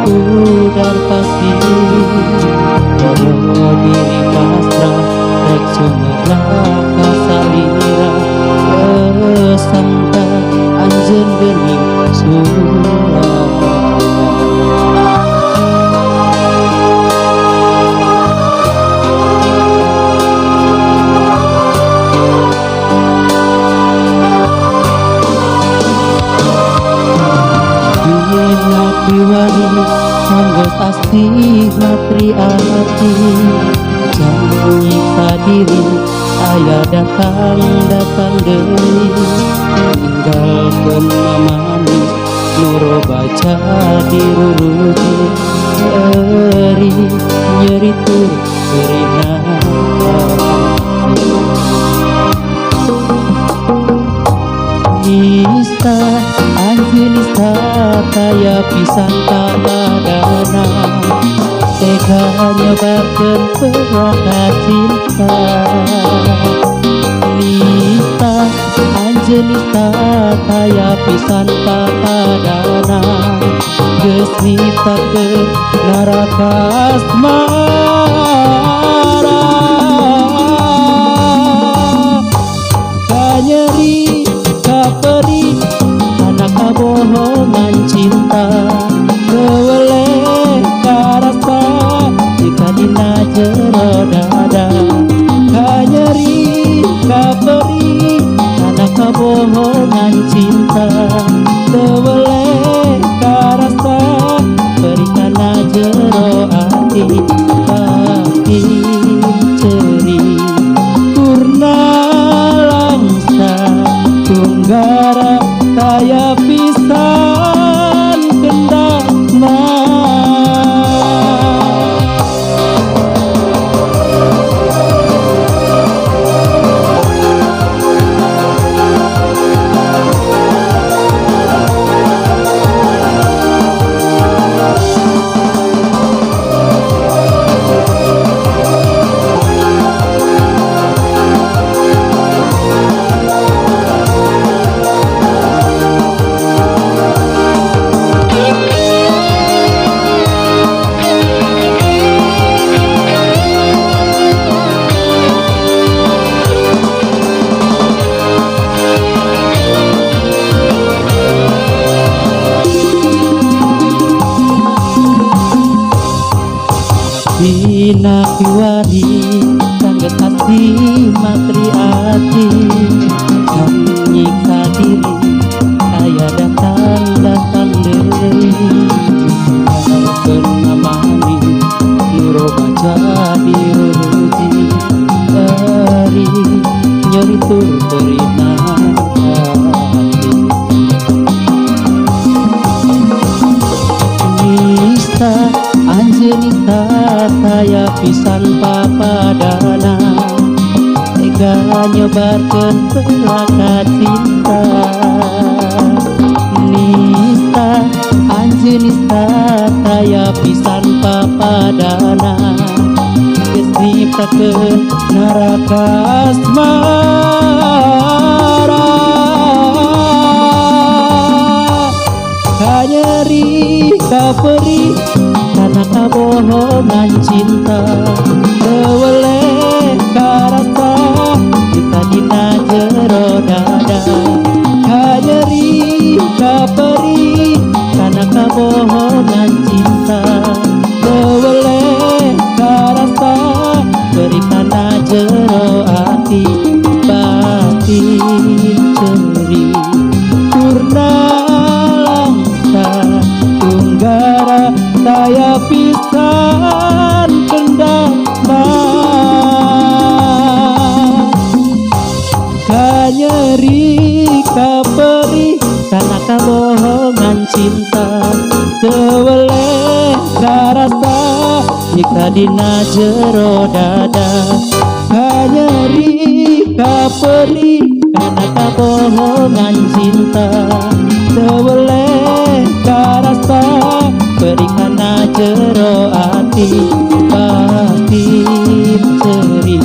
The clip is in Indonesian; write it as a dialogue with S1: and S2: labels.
S1: pudar pasti kalau diri pasrah rek sumerah kasalira santa anjeun geuning surah. Diwari hanggeus asti matri ati jangan nyiksa diri aya datang deui tinggalkeun mamanis nuro baca diruruti eri nyeri tur gerina nista anjeun nista kaya pisan papadana tega nyebarkeun peraka cinta nista anjeun nista kaya pisan papadana geus niptakeun neraka asmara kanyeri kaperi anak kabohongan cinta keweleh karasa jika dina jero dada kanyeri kaperi anak kabohongan cinta keweleh karasa perikana jero ati makin ceri purna langsa tunggara kaya pisan kendama dina kiwari sanggeus ati matri ati nyiksa diri aya datang deui tinggalkeun mamani nuro baca diruruti eri nyeri tur perina hati nista anjeun nista kaya pisan papadana tega nyebarkeun peraka cinta nista anjeun nista kaya pisan papadana geus niptakeun neraka asmara kanyeri kaperi karena kabohongan cinta keweleh karasa kita dina jero dada kanyeri kaperi karena kabohongan cinta keweleh karasa perikana jero ati batin ceri purna langsa tunggara saya pisan kendama kanyeri kaperi karena kabohongan cinta keweleh karasa jika dina jero dada kanyeri kaperi karena kabohongan cinta keweleh karasa perikana jero ati batin ceri